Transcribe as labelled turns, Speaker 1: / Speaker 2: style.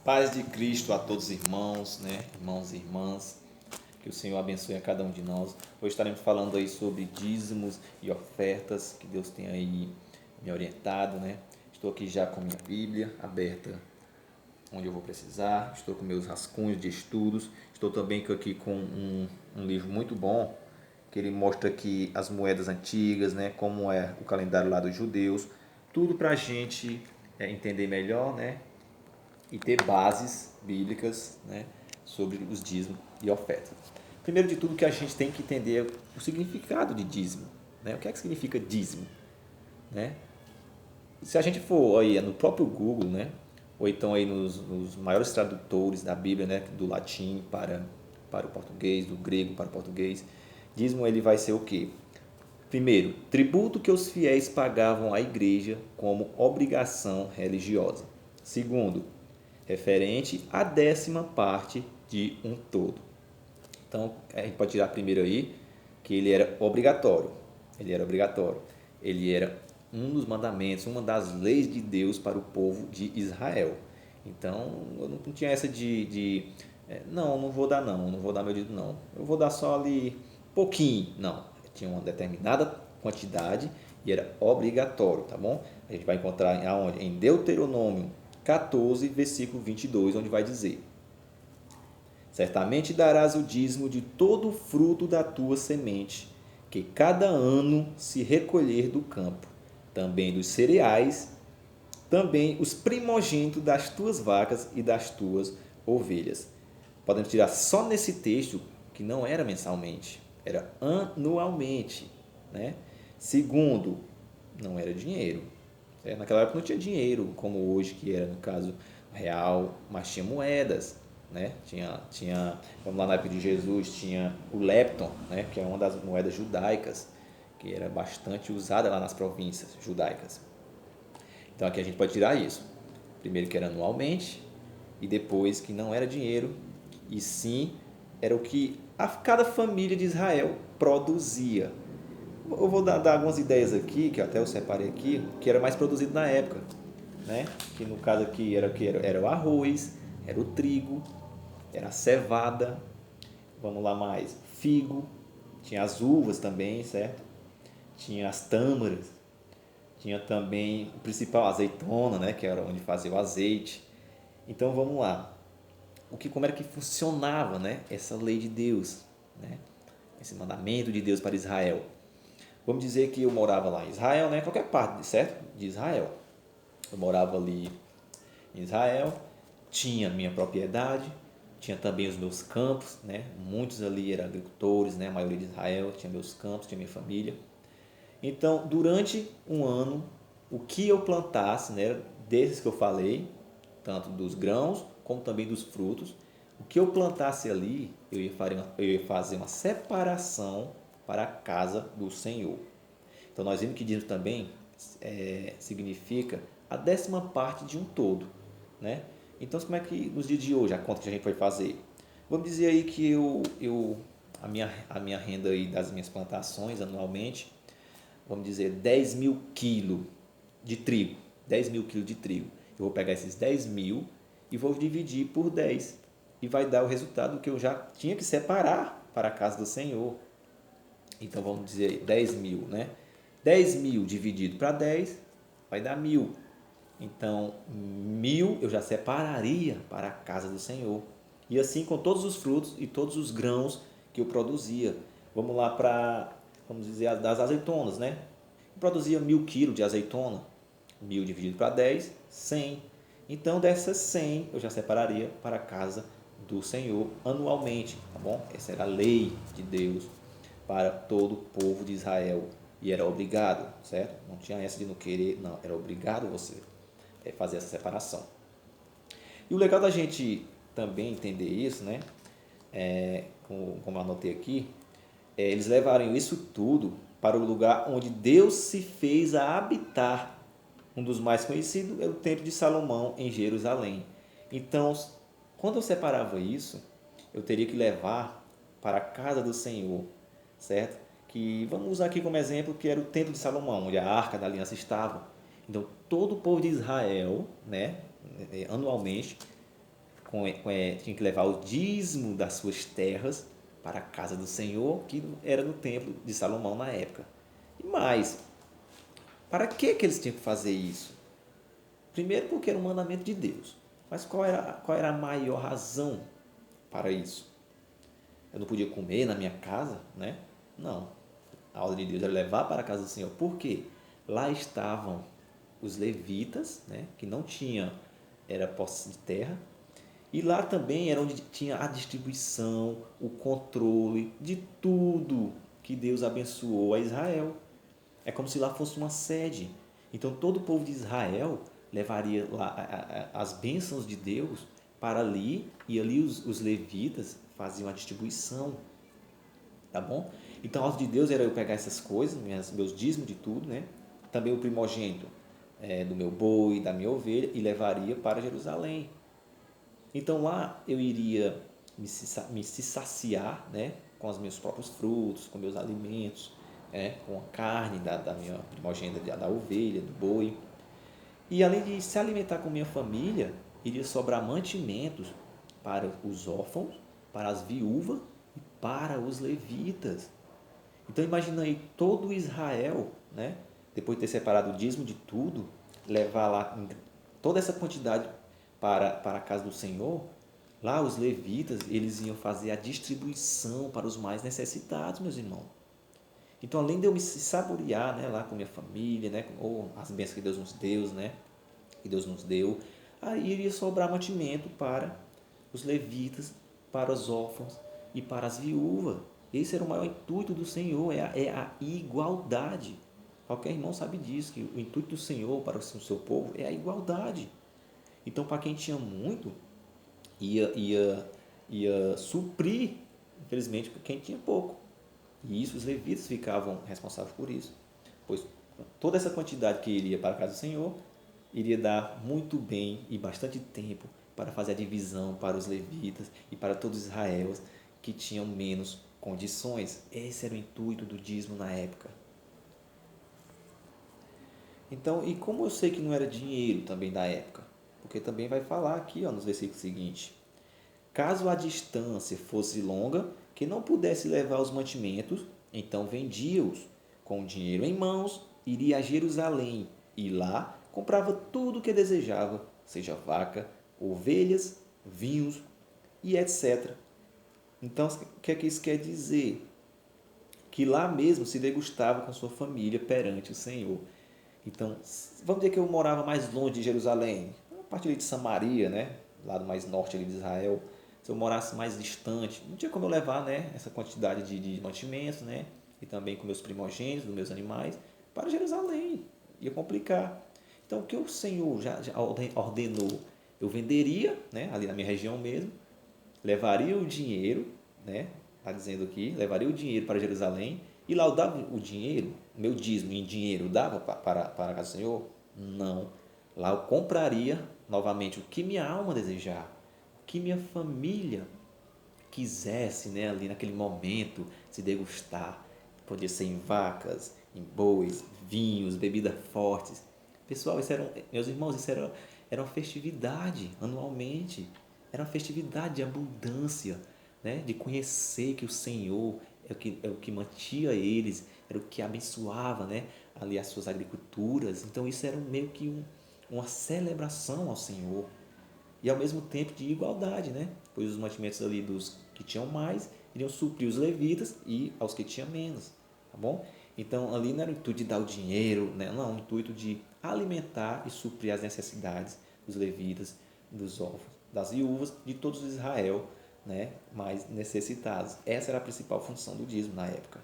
Speaker 1: Paz de Cristo a todos os irmãos, né? Irmãos e irmãs. Que o Senhor abençoe a cada um de nós. Hoje estaremos falando aí sobre dízimos e ofertas, que Deus tem aí me orientado, né? Estou aqui já com minha Bíblia aberta onde eu vou precisar. Estou com meus rascunhos de estudos. Estou também aqui com um livro muito bom, que ele mostra aqui as moedas antigas, né? Como é o calendário lá dos judeus. Tudo para a gente entender melhor, né? E ter bases bíblicas, né, sobre os dízimos e ofertas. Primeiro de tudo, que a gente tem que entender o significado de dízimo, né? O que é que significa dízimo, né? Se a gente for aí no próprio Google, né, ou então aí nos maiores tradutores da Bíblia, né, do latim para o português, do grego para o português, dízimo ele vai ser o quê? Primeiro, tributo que os fiéis pagavam à igreja como obrigação religiosa. Segundo, referente à 10ª parte de um todo. Então, a gente pode tirar primeiro aí que ele era obrigatório. Ele era obrigatório. Ele era um dos mandamentos, uma das leis de Deus para o povo de Israel. Então, eu não tinha essa não vou dar não vou dar meu dízimo não. Eu vou dar só ali pouquinho. Não, tinha uma determinada quantidade e era obrigatório, tá bom? A gente vai encontrar aonde? Em Deuteronômio 14, versículo 22, onde vai dizer: certamente darás o dízimo de todo o fruto da tua semente, que cada ano se recolher do campo, também dos cereais, também os primogênitos das tuas vacas e das tuas ovelhas. Podemos tirar só nesse texto que não era mensalmente, era anualmente, né? Segundo, não era dinheiro. Naquela época não tinha dinheiro como hoje, que era no caso real, mas tinha moedas, né? Vamos lá, na época de Jesus, tinha o lepton, né? Que é uma das moedas judaicas, que era bastante usada lá nas províncias judaicas. Então aqui a gente pode tirar isso. Primeiro que era anualmente, e depois que não era dinheiro, e sim era o que cada família de Israel produzia. Eu vou dar algumas ideias aqui, que até eu separei aqui, que era mais produzido na época, né? Que no caso aqui era o arroz, era o trigo, era a cevada, vamos lá mais, figo, tinha as uvas também, certo? Tinha as tâmaras, tinha também o principal, a azeitona, né? Que era onde fazia o azeite. Então vamos lá, como era que funcionava, né? Essa lei de Deus, né? Esse mandamento de Deus para Israel. Vamos dizer que eu morava lá em Israel, né? Qualquer parte, certo? De Israel. Eu morava ali em Israel, tinha minha propriedade, tinha também os meus campos, né? Muitos ali eram agricultores, né? A maioria de Israel tinha meus campos, tinha minha família. Então, durante um ano, o que eu plantasse, né? Desses que eu falei, tanto dos grãos como também dos frutos, o que eu plantasse ali, eu ia fazer uma separação para a casa do Senhor. Então nós vimos que dízimo também significa a 10ª parte de um todo, né? Então como é que nos dias de hoje a conta que a gente vai fazer? Vamos dizer aí que a minha renda aí das minhas plantações anualmente, vamos dizer 10.000 quilos de trigo, 10.000 quilos de trigo. Eu vou pegar esses 10.000 e vou dividir por 10 e vai dar o resultado que eu já tinha que separar para a casa do Senhor. Então vamos dizer 10.000, né? 10.000 dividido para 10 vai dar 1.000. Então 1.000 eu já separaria para a casa do Senhor. E assim com todos os frutos e todos os grãos que eu produzia. Vamos lá vamos dizer, das azeitonas, né? Eu produzia 1.000 quilos de azeitona. 1.000 dividido para 10, 100. Então dessas 100 eu já separaria para a casa do Senhor anualmente, tá bom? Essa era a lei de Deus para todo o povo de Israel. E era obrigado, certo? Não tinha essa de não querer, não. Era obrigado você fazer essa separação. E o legal da gente também entender isso, né? Como eu anotei aqui, eles levaram isso tudo para o lugar onde Deus se fez a habitar. Um dos mais conhecidos é o Templo de Salomão, em Jerusalém. Então, quando eu separava isso, eu teria que levar para a casa do Senhor, certo? Que vamos usar aqui como exemplo que era o Templo de Salomão, onde a Arca da Aliança estava. Então, todo o povo de Israel, né, anualmente, tinha que levar o dízimo das suas terras para a casa do Senhor, que era no templo de Salomão na época. E mais, para que eles tinham que fazer isso? Primeiro, porque era um mandamento de Deus. Mas qual era a maior razão para isso? Eu não podia comer na minha casa, né? Não. A ordem de Deus era levar para a casa do Senhor. Por quê? Lá estavam os levitas, né? Que não tinha, era posse de terra. E lá também era onde tinha a distribuição, o controle de tudo que Deus abençoou a Israel. É como se lá fosse uma sede. Então todo o povo de Israel levaria lá as bênçãos de Deus para ali, e ali os levitas faziam a distribuição, tá bom? Então a ordem de Deus era eu pegar essas coisas, meus dízimos de tudo, né? Também o primogênito do meu boi, da minha ovelha, e levaria para Jerusalém. Então lá eu iria me saciar, né, com os meus próprios frutos, com meus alimentos, com a carne da minha primogênita, da ovelha, do boi. E além de se alimentar com minha família, iria sobrar mantimentos para os órfãos, para as viúvas e para os levitas. Então imagina aí todo Israel, né, depois de ter separado o dízimo de tudo, levar lá toda essa quantidade para a casa do Senhor. Lá os levitas, eles iam fazer a distribuição para os mais necessitados, meus irmãos. Então, além de eu me saborear, né, lá com minha família, né, ou as bênçãos que Deus nos deu, né, que Deus nos deu, aí iria sobrar mantimento para os levitas, para os órfãos e para as viúvas. Esse era o maior intuito do Senhor, é a igualdade. Qualquer irmão sabe disso, que o intuito do Senhor para o seu povo é a igualdade. Então, para quem tinha muito, ia suprir, infelizmente, para quem tinha pouco. E isso os levitas ficavam responsáveis por isso, pois toda essa quantidade que iria para a casa do Senhor iria dar muito bem e bastante tempo para fazer a divisão para os levitas e para todos Israel que tinham menos condições. Esse era o intuito do dízimo na época. Então, e como eu sei que não era dinheiro também da época? Porque também vai falar aqui, nos versículos seguintes. Caso a distância fosse longa, que não pudesse levar os mantimentos, então vendia-os. Com o dinheiro em mãos, iria a Jerusalém e lá comprava tudo o que desejava, seja vaca, ovelhas, vinhos e etc. Então, o que é que isso quer dizer? Que lá mesmo se degustava com sua família perante o Senhor. Então, vamos dizer que eu morava mais longe de Jerusalém, a partir de Samaria, né? Lado mais norte ali de Israel. Se eu morasse mais distante, não tinha como eu levar, né, essa quantidade de mantimentos, né, e também com meus primogênitos, dos meus animais, para Jerusalém. Ia complicar. Então, o que o Senhor já ordenou? Eu venderia, né, ali na minha região mesmo, levaria o dinheiro, né, está dizendo aqui, levaria o dinheiro para Jerusalém, e lá eu dava o dinheiro, meu dízimo em dinheiro, dava para a casa do Senhor? Não. Lá eu compraria novamente o que minha alma desejar, o que minha família quisesse, né, ali naquele momento se degustar. Podia ser em vacas, em bois, vinhos, bebidas fortes. Pessoal, meus irmãos, era uma festividade anualmente. Era uma festividade de abundância, né, de conhecer que o Senhor é o que mantinha eles, era o que abençoava, né, ali as suas agriculturas. Então isso era meio que uma celebração ao Senhor e ao mesmo tempo de igualdade, né? Pois os mantimentos ali dos que tinham mais iriam suprir os levitas e aos que tinham menos, tá bom? Então ali não era o intuito de dar o dinheiro, né? Não, o intuito de alimentar e suprir as necessidades dos levitas, dos órfãos, das viúvas, de todos os Israel, né, mais necessitados. Essa era a principal função do dízimo na época.